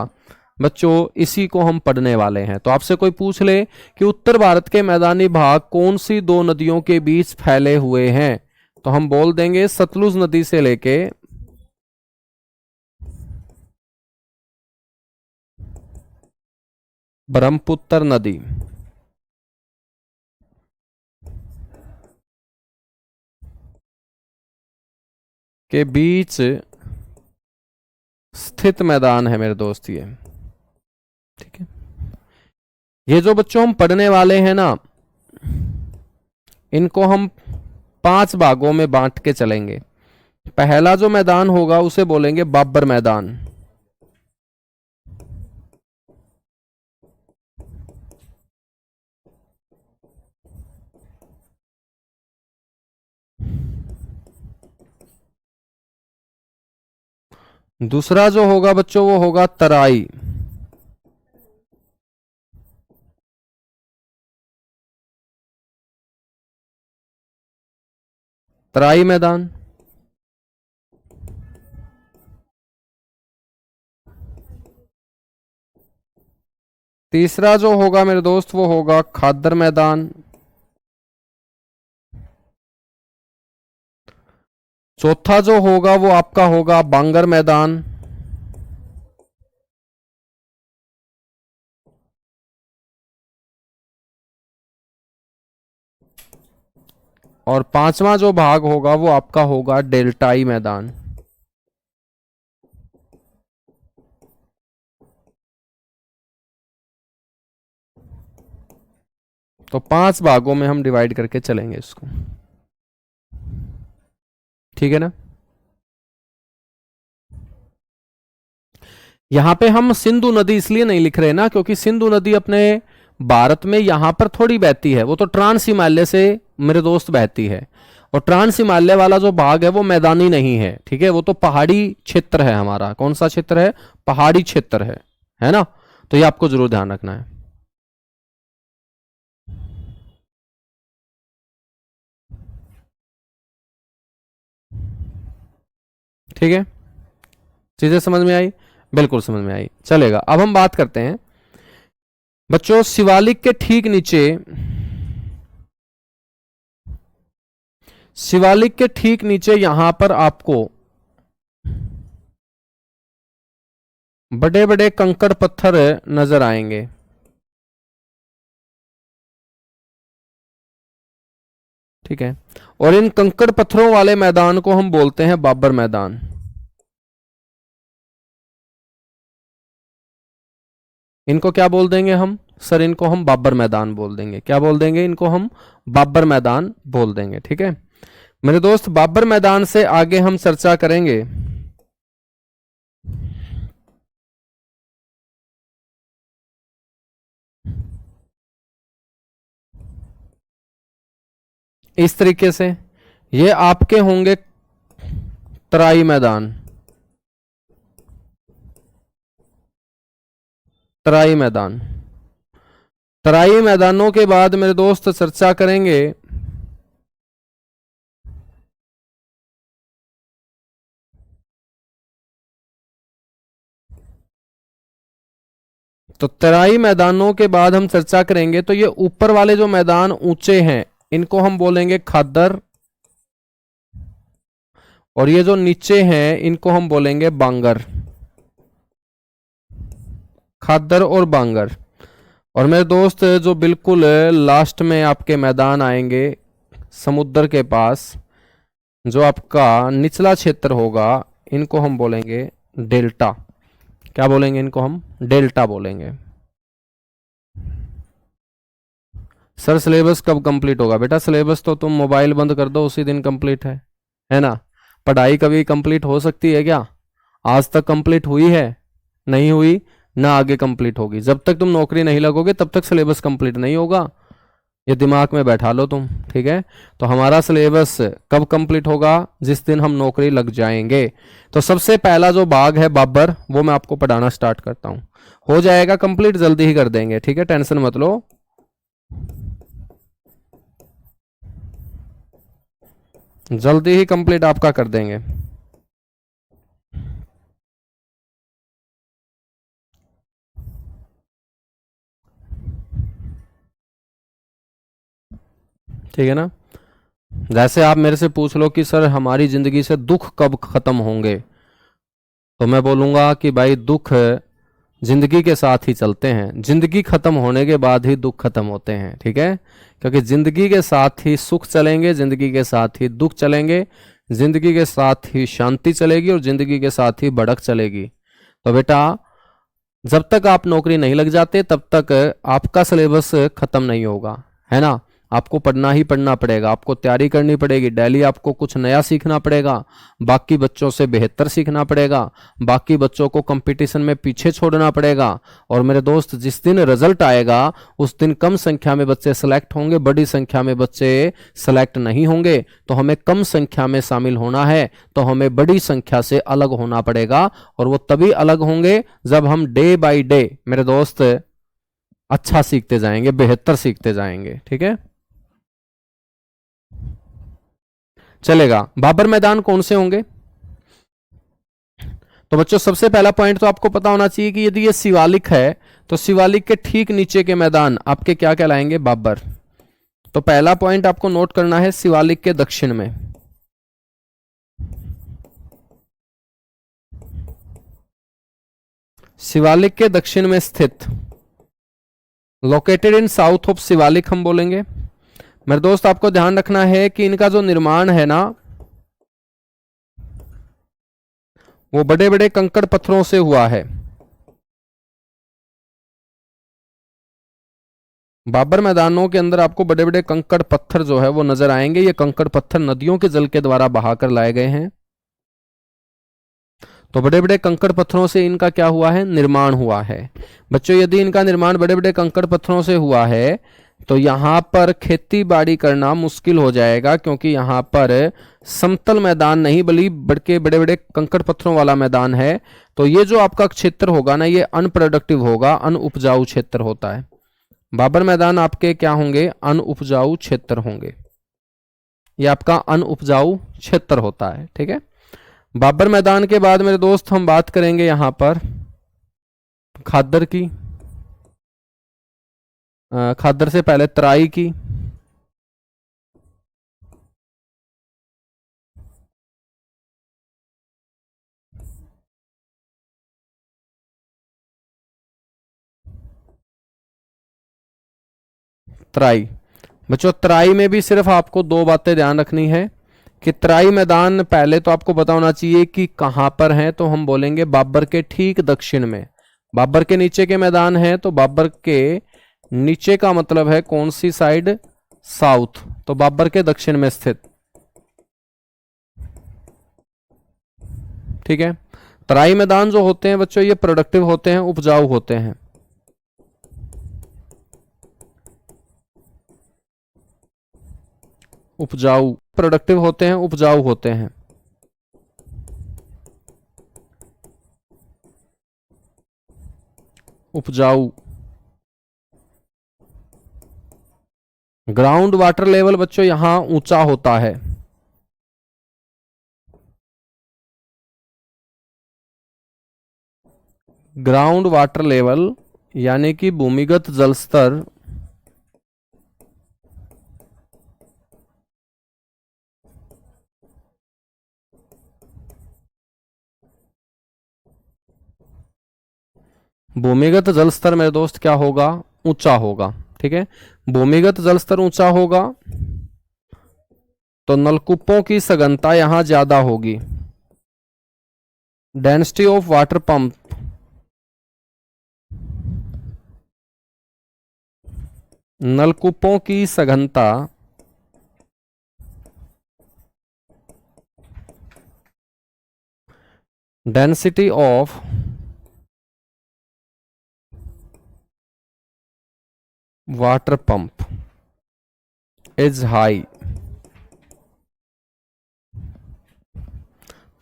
बच्चों, इसी को हम पढ़ने वाले हैं। तो आपसे कोई पूछ ले कि उत्तर भारत के मैदानी भाग कौन सी दो नदियों के बीच फैले हुए हैं, तो हम बोल देंगे सतलुज नदी से लेके ब्रह्मपुत्र नदी के बीच स्थित मैदान है मेरे दोस्त ये, ठीक है। ये जो बच्चों हम पढ़ने वाले हैं ना, इनको हम 5 भागों में बांट के चलेंगे। पहला जो मैदान होगा उसे बोलेंगे बाबर मैदान, दूसरा जो होगा बच्चों वो होगा तराई, तराई मैदान। तीसरा जो होगा मेरे दोस्त वो होगा खादर मैदान। चौथा जो होगा वो आपका होगा बांगर मैदान। और पांचवा जो भाग होगा वो आपका होगा डेल्टाई मैदान। तो 5 भागों में हम डिवाइड करके चलेंगे इसको, ठीक है ना। यहां पे हम सिंधु नदी इसलिए नहीं लिख रहे ना क्योंकि सिंधु नदी अपने भारत में यहां पर थोड़ी बहती है, वो तो ट्रांस हिमालय से मेरे दोस्त बहती है, और ट्रांस हिमालय वाला जो भाग है वो मैदानी नहीं है, ठीक है, वो तो पहाड़ी क्षेत्र है हमारा। कौन सा क्षेत्र है? पहाड़ी क्षेत्र है ना। तो ये आपको जरूर ध्यान रखना है। ठीक है, चीजें समझ में आई? बिल्कुल समझ में आई, चलेगा। अब हम बात करते हैं बच्चों, शिवालिक के ठीक नीचे, शिवालिक के ठीक नीचे यहां पर आपको बड़े बड़े कंकड़ पत्थर नजर आएंगे। ठीक है, और इन कंकड़ पत्थरों वाले मैदान को हम बोलते हैं बाबर मैदान। इनको क्या बोल देंगे हम सर? इनको हम बाबर मैदान बोल देंगे। क्या बोल देंगे? इनको हम बाबर मैदान बोल देंगे। ठीक है मेरे दोस्त, बाबर मैदान से आगे हम चर्चा करेंगे इस तरीके से। ये आपके होंगे तराई मैदान, तराई मैदान। तराई मैदानों के बाद मेरे दोस्त चर्चा करेंगे तो तराई मैदानों के बाद हम चर्चा करेंगे तो ये ऊपर वाले जो मैदान ऊंचे हैं इनको हम बोलेंगे खादर, और ये जो नीचे हैं इनको हम बोलेंगे बांगर। खादर और बांगर। और मेरे दोस्त जो बिल्कुल लास्ट में आपके मैदान आएंगे समुद्र के पास, जो आपका निचला क्षेत्र होगा, इनको हम बोलेंगे डेल्टा। क्या बोलेंगे? इनको हम डेल्टा बोलेंगे। सर सिलेबस कब कंप्लीट होगा? बेटा सिलेबस तो तुम मोबाइल बंद कर दो उसी दिन कंप्लीट है ना? पढ़ाई कभी कंप्लीट हो सकती है क्या? आज तक कंप्लीट हुई है? नहीं हुई ना, आगे कंप्लीट होगी। जब तक तुम नौकरी नहीं लगोगे तब तक सिलेबस कंप्लीट नहीं होगा, ये दिमाग में बैठा लो तुम। ठीक है, तो हमारा सिलेबस कब कंप्लीट होगा? जिस दिन हम नौकरी लग जाएंगे। तो सबसे पहला जो भाग है बाबर, वो मैं आपको पढ़ाना स्टार्ट करता हूं। हो जाएगा कंप्लीट, जल्दी ही कर देंगे। ठीक है, टेंशन मत लो। जल्दी ही कंप्लीट आपका कर देंगे। ठीक है ना? जैसे आप मेरे से पूछ लो कि सर हमारी जिंदगी से दुख कब खत्म होंगे, तो मैं बोलूंगा कि भाई दुख जिंदगी के साथ ही चलते हैं। जिंदगी खत्म होने के बाद ही दुख खत्म होते हैं। ठीक है, क्योंकि जिंदगी के साथ ही सुख चलेंगे, जिंदगी के साथ ही दुख चलेंगे, जिंदगी के साथ ही शांति चलेगी और जिंदगी के साथ ही भड़क चलेगी। तो बेटा जब तक आप नौकरी नहीं लग जाते तब तक आपका सिलेबस खत्म नहीं होगा, है ना? आपको पढ़ना ही पढ़ना पड़ेगा, आपको तैयारी करनी पड़ेगी, डेली आपको कुछ नया सीखना पड़ेगा, बाकी बच्चों से बेहतर सीखना पड़ेगा, बाकी बच्चों को कंपटीशन में पीछे छोड़ना पड़ेगा। और मेरे दोस्त जिस दिन रिजल्ट आएगा उस दिन कम संख्या में बच्चे सेलेक्ट होंगे, बड़ी संख्या में बच्चे सेलेक्ट नहीं होंगे। तो हमें कम संख्या में शामिल होना है, तो हमें बड़ी संख्या से अलग होना पड़ेगा। और वो तभी अलग होंगे जब हम डे बाय डे मेरे दोस्त अच्छा सीखते जाएंगे, बेहतर सीखते जाएंगे। ठीक है, चलेगा। बाबर मैदान कौन से होंगे? तो बच्चों सबसे पहला पॉइंट तो आपको पता होना चाहिए कि यदि ये शिवालिक है तो शिवालिक के ठीक नीचे के मैदान आपके क्या कहलाएंगे? बाबर। तो पहला पॉइंट आपको नोट करना है, शिवालिक के दक्षिण में, शिवालिक के दक्षिण में स्थित, located in south of Shivalik हम बोलेंगे। मेरे दोस्त आपको ध्यान रखना है कि इनका जो निर्माण है ना वो बड़े बड़े कंकड़ पत्थरों से हुआ है। बाबर मैदानों के अंदर आपको बड़े बड़े कंकड़ पत्थर जो है वो नजर आएंगे। ये कंकड़ पत्थर नदियों के जल के द्वारा बहाकर लाए गए हैं। तो बड़े बड़े कंकड़ पत्थरों से इनका क्या हुआ है? निर्माण हुआ है। बच्चों यदि इनका निर्माण बड़े बड़े कंकड़ पत्थरों से हुआ है तो यहां पर खेती बाड़ी करना मुश्किल हो जाएगा, क्योंकि यहां पर समतल मैदान नहीं बल्कि बड़े बड़े कंकड़ पत्थरों वाला मैदान है। तो ये जो आपका क्षेत्र होगा ना, ये अनप्रोडक्टिव होगा, अनउपजाऊ क्षेत्र होता है। बाबर मैदान आपके क्या होंगे? अनउपजाऊ क्षेत्र होंगे। ये आपका अनउपजाऊ क्षेत्र होता है। ठीक है, बाबर मैदान के बाद मेरे दोस्त हम बात करेंगे यहां पर खादर की। खादर से पहले तराई की। तराई। बच्चों तराई में भी सिर्फ आपको दो बातें ध्यान रखनी है कि तराई मैदान पहले तो आपको पता होना चाहिए कि कहां पर है, तो हम बोलेंगे बाबर के ठीक दक्षिण में। बाबर के नीचे के मैदान है तो बाबर के नीचे का मतलब है कौन सी साइड? साउथ। तो बाबर के दक्षिण में स्थित। ठीक है। तराई मैदान जो होते हैं बच्चों ये प्रोडक्टिव होते हैं, उपजाऊ होते हैं। उपजाऊ। प्रोडक्टिव होते हैं, उपजाऊ होते हैं। उपजाऊ। ग्राउंड वाटर लेवल बच्चों यहां ऊंचा होता है। ग्राउंड वाटर लेवल यानी कि भूमिगत जल स्तर भूमिगत जल स्तर मेरे दोस्त क्या होगा? ऊंचा होगा। ठीक है। भूमिगत जल स्तर ऊंचा होगा तो नलकूपों की सघनता यहां ज्यादा होगी। Density of water pump. नलकूपों की सघनता density of water pump is high.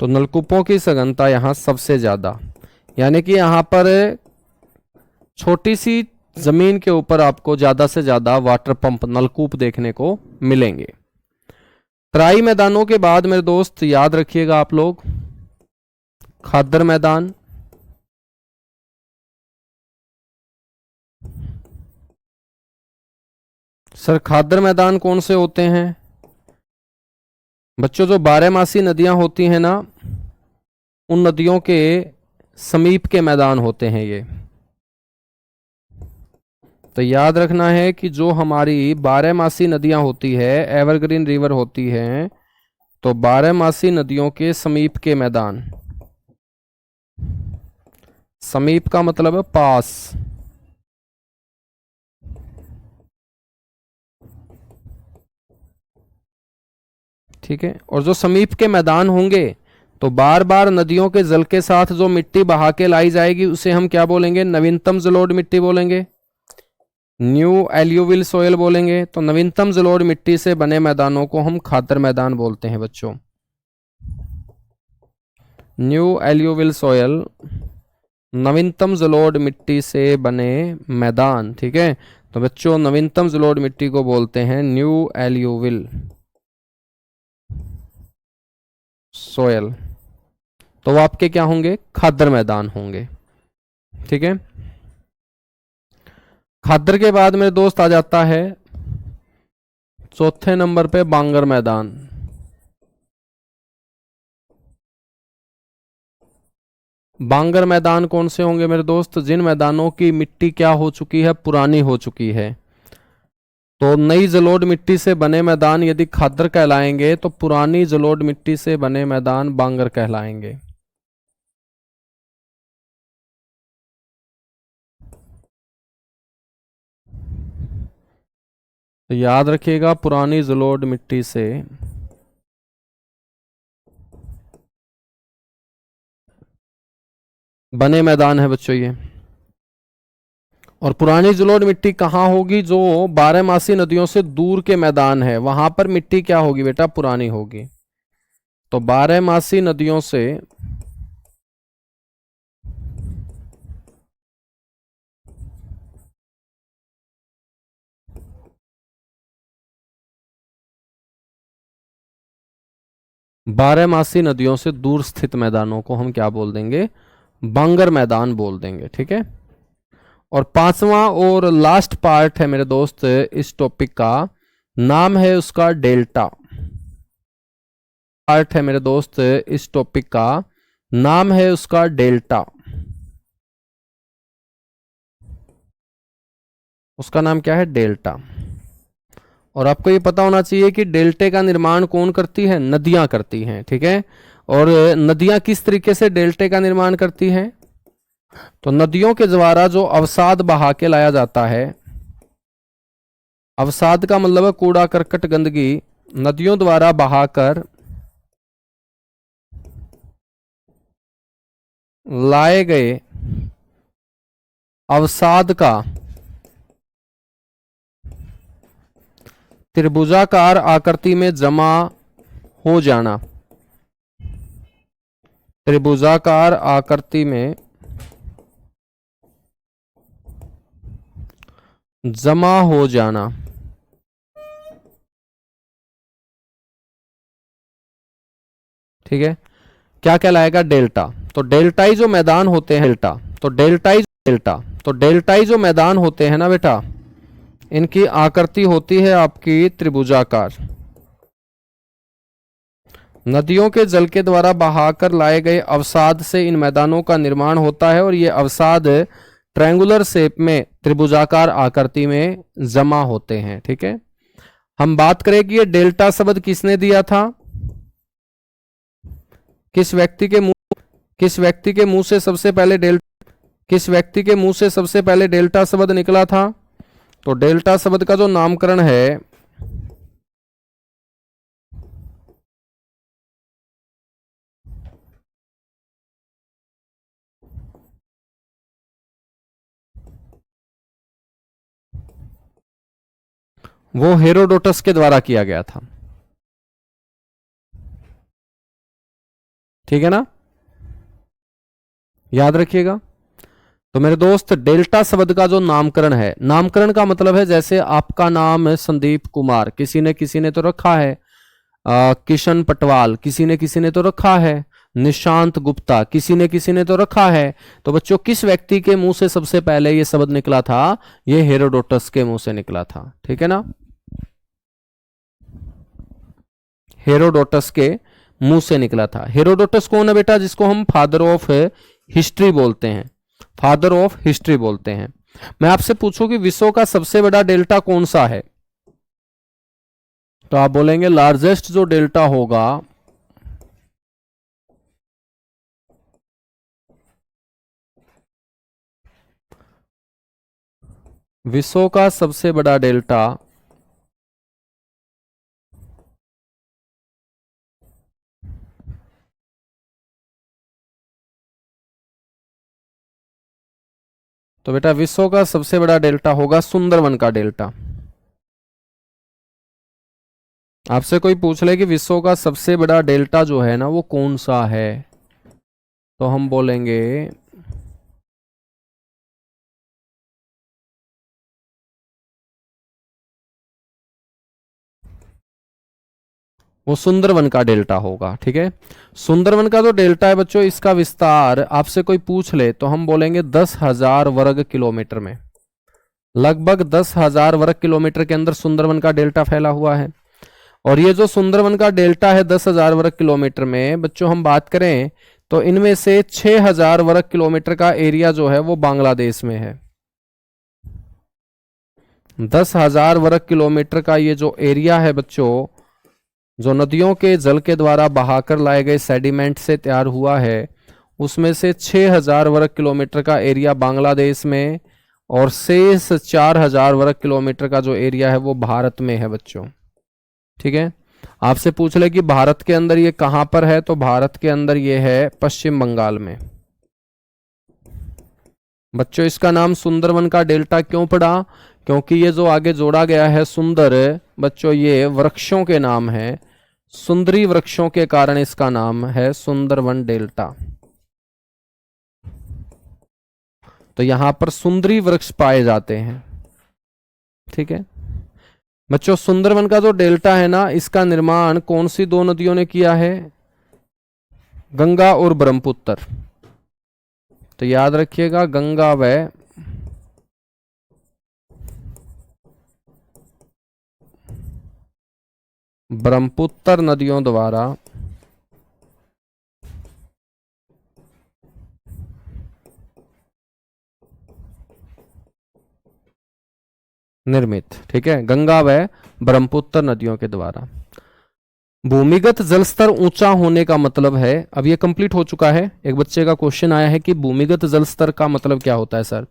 तो नलकूपों की सघनता यहां सबसे ज्यादा, यानी कि यहां पर छोटी सी जमीन के ऊपर आपको ज्यादा से ज्यादा वाटर पंप नलकूप देखने को मिलेंगे। तराई मैदानों के बाद मेरे दोस्त याद रखिएगा आप लोग खादर मैदान। सर खादर मैदान कौन से होते हैं? बच्चों जो बारहमासी नदियां होती हैं ना, उन नदियों के समीप के मैदान होते हैं ये। तो याद रखना है कि जो हमारी बारहमासी नदियां होती है, एवरग्रीन रिवर होती है, तो बारहमासी नदियों के समीप के मैदान। समीप का मतलब है पास। ठीक है। और जो समीप के मैदान होंगे तो बार बार नदियों के जल के साथ जो मिट्टी बहा के लाई जाएगी उसे हम क्या बोलेंगे? नवीनतम जलोढ़ मिट्टी बोलेंगे, न्यू एल्यूविल सोयल बोलेंगे। तो नवीनतम जलोढ़ मिट्टी से बने मैदानों को हम खादर मैदान बोलते हैं बच्चों। न्यू एल्यूविल सोयल, नवीनतम जलोढ़ मिट्टी से बने मैदान। ठीक है। तो बच्चों नवीनतम जलोढ़ मिट्टी को बोलते हैं न्यू एल्यूविल सोयल। तो वो आपके क्या होंगे? खादर मैदान होंगे। ठीक है। खादर के बाद मेरे दोस्त आ जाता है चौथे नंबर पे बांगर मैदान। बांगर मैदान कौन से होंगे मेरे दोस्त? जिन मैदानों की मिट्टी क्या हो चुकी है? पुरानी हो चुकी है। तो नई जलोढ़ मिट्टी से बने मैदान यदि खादर कहलाएंगे तो पुरानी जलोढ़ मिट्टी से बने मैदान बांगर कहलाएंगे। तो याद रखिएगा पुरानी जलोढ़ मिट्टी से बने मैदान है बच्चों ये। और पुरानी जलोढ़ मिट्टी कहाँ होगी? जो बारहमासी नदियों से दूर के मैदान है वहां पर मिट्टी क्या होगी बेटा? पुरानी होगी। तो बारहमासी नदियों से बारहमासी नदियों से दूर स्थित मैदानों को हम क्या बोल देंगे? बांगर मैदान बोल देंगे। ठीक है। और पांचवा और लास्ट पार्ट है मेरे दोस्त इस टॉपिक का, नाम है उसका डेल्टा। पार्ट है मेरे दोस्त इस टॉपिक का, नाम है उसका डेल्टा। उसका नाम क्या है? डेल्टा। और आपको ये पता होना चाहिए कि डेल्टे का निर्माण कौन करती है? नदियां करती हैं। ठीक है। और नदियां किस तरीके से डेल्टे का निर्माण करती हैं? तो नदियों के द्वारा जो अवसाद बहा के लाया जाता है, अवसाद का मतलब है कूड़ा करकट गंदगी, नदियों द्वारा बहाकर लाए गए अवसाद का त्रिभुजाकार आकृति में जमा हो जाना, त्रिभुजाकार आकृति में जमा हो जाना। ठीक है। क्या कहलाएगा? डेल्टा। तो डेल्टाई जो मैदान होते हैं, डेल्टा, तो डेल्टाई जो मैदान होते हैं ना बेटा, इनकी आकृति होती है आपकी त्रिभुजाकार। नदियों के जल के द्वारा बहाकर लाए गए अवसाद से इन मैदानों का निर्माण होता है और ये अवसाद ट्रायंगुलर शेप में त्रिभुजाकार आकृति में जमा होते हैं। ठीक है। हम बात करें कि ये डेल्टा शब्द किसने दिया था, किस व्यक्ति के मुंह से सबसे पहले डेल्टा शब्द निकला था? तो डेल्टा शब्द का जो नामकरण है वो हेरोडोटस के द्वारा किया गया था। ठीक है ना, याद रखिएगा। तो मेरे दोस्त डेल्टा शब्द का जो नामकरण है, नामकरण का मतलब है जैसे आपका नाम है संदीप कुमार, किसी ने तो रखा है, किशन पटवाल किसी ने तो रखा है, निशांत गुप्ता किसी ने तो रखा है। तो बच्चों किस व्यक्ति के मुंह से सबसे पहले ये शब्द निकला था? ये हेरोडोटस के मुंह से निकला था। ठीक है ना, हेरोडोटस के मुंह से निकला था। हेरोडोटस कौन है बेटा? जिसको हम फादर ऑफ हिस्ट्री बोलते हैं, फादर ऑफ हिस्ट्री बोलते हैं। मैं आपसे पूछूं कि विश्व का सबसे बड़ा डेल्टा कौन सा है, तो आप बोलेंगे लार्जेस्ट जो डेल्टा होगा विश्व का सबसे बड़ा डेल्टा तो बेटा विश्व का सबसे बड़ा डेल्टा होगा सुंदरवन का डेल्टा। आपसे कोई पूछ ले कि विश्व का सबसे बड़ा डेल्टा जो है ना वो कौन सा है, तो हम बोलेंगे वो सुंदरवन का डेल्टा होगा। ठीक है। सुंदरवन का जो डेल्टा है बच्चों, इसका विस्तार आपसे कोई पूछ ले तो हम बोलेंगे 10,000 वर्ग किलोमीटर में, लगभग 10,000 वर्ग किलोमीटर के अंदर सुंदरवन का डेल्टा फैला हुआ है। और ये जो सुंदरवन का डेल्टा है 10,000 वर्ग किलोमीटर में, बच्चों हम बात करें तो इनमें से 6,000 वर्ग किलोमीटर का एरिया जो है वो बांग्लादेश में है। 10,000 वर्ग किलोमीटर का ये जो एरिया है बच्चों, जो नदियों के जल के द्वारा बहाकर लाए गए सेडिमेंट से तैयार हुआ है, उसमें से 6,000 वर्ग किलोमीटर का एरिया बांग्लादेश में और शेष 4,000 वर्ग किलोमीटर का जो एरिया है वो भारत में है बच्चों। ठीक है। आपसे पूछ ले कि भारत के अंदर ये कहां पर है, तो भारत के अंदर ये है पश्चिम बंगाल में। बच्चों इसका नाम सुंदरवन का डेल्टा क्यों पड़ा? क्योंकि ये जो आगे जोड़ा गया है सुंदर, बच्चों ये वृक्षों के नाम है, सुंदरी वृक्षों के कारण इसका नाम है सुंदरवन डेल्टा। तो यहां पर सुंदरी वृक्ष पाए जाते हैं। ठीक है। बच्चों सुंदरवन का जो डेल्टा है ना, इसका निर्माण कौन सी दो नदियों ने किया है? गंगा और ब्रह्मपुत्र। तो याद रखिएगा, गंगा व ब्रह्मपुत्र नदियों द्वारा निर्मित। ठीक है, गंगा व ब्रह्मपुत्र नदियों के द्वारा। भूमिगत जल स्तर ऊंचा होने का मतलब है, अब ये कंप्लीट हो चुका है। एक बच्चे का क्वेश्चन आया है कि भूमिगत जल स्तर का मतलब क्या होता है सर?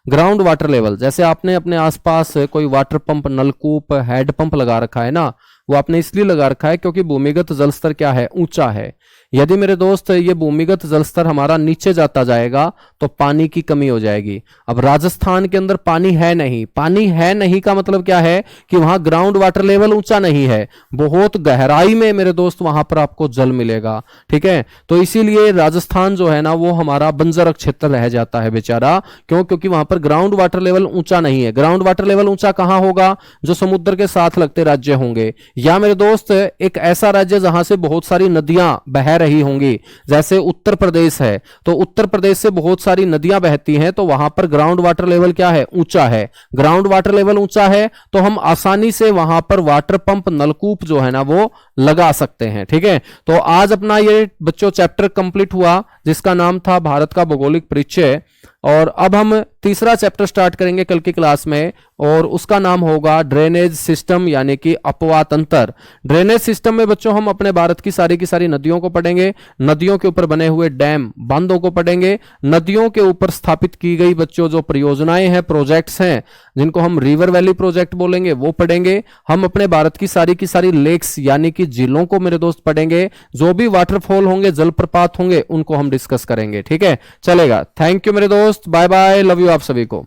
ग्राउंड वाटर लेवल, जैसे आपने अपने आसपास कोई वाटर पंप, नलकूप, हेड पंप लगा रखा है ना, वो आपने इसलिए लगा रखा है क्योंकि भूमिगत जल स्तर क्या है? ऊंचा है। यदि मेरे दोस्त ये भूमिगत जल स्तर हमारा नीचे जाता जाएगा तो पानी की कमी हो जाएगी। अब राजस्थान के अंदर पानी है नहीं, पानी है नहीं का मतलब क्या है कि वहां ग्राउंड वाटर लेवल ऊंचा नहीं है, बहुत गहराई में मेरे दोस्त वहां पर आपको जल मिलेगा। ठीक है, तो इसीलिए राजस्थान जो है ना वो हमारा बंजर क्षेत्र रह जाता है बेचारा। क्यों? क्योंकि वहां पर ग्राउंड वाटर लेवल ऊंचा नहीं है। ग्राउंड वाटर लेवल ऊंचा कहां होगा? जो समुद्र के साथ लगते राज्य होंगे, या मेरे दोस्त एक ऐसा राज्य जहां से बहुत सारी नदियां बह रही होंगी, जैसे उत्तर प्रदेश है, तो उत्तर प्रदेश से बहुत सारी नदियां बहती हैं, तो वहां पर ग्राउंड वाटर लेवल क्या है? ऊंचा है। ग्राउंड वाटर लेवल ऊंचा है तो हम आसानी से वहां पर वाटर पंप, नलकूप जो है ना वो लगा सकते हैं। ठीक है, तो आज अपना ये बच्चों चैप्टर कंप्लीट हुआ जिसका नाम था भारत का भौगोलिक परिचय। और अब हम तीसरा चैप्टर स्टार्ट करेंगे कल की क्लास में, और उसका नाम होगा ड्रेनेज सिस्टम यानी कि अपवा तंत्र। ड्रेनेज सिस्टम में बच्चों हम अपने भारत की सारी नदियों को पढ़ेंगे, नदियों के ऊपर बने हुए डैम, बांधों को पढ़ेंगे, नदियों के ऊपर स्थापित की गई बच्चों जो परियोजनाएं हैं, प्रोजेक्ट्स हैं, जिनको हम रिवर वैली प्रोजेक्ट बोलेंगे, वो पढ़ेंगे। हम अपने भारत की सारी लेक्स यानी कि झीलों को मेरे दोस्त पढ़ेंगे, जो भी वाटरफॉल होंगे, जलप्रपात होंगे, उनको हम डिस्कस करेंगे। ठीक है, चलेगा। थैंक यू मेरे दोस्त, बाय बाय, लव यू आप सभी को।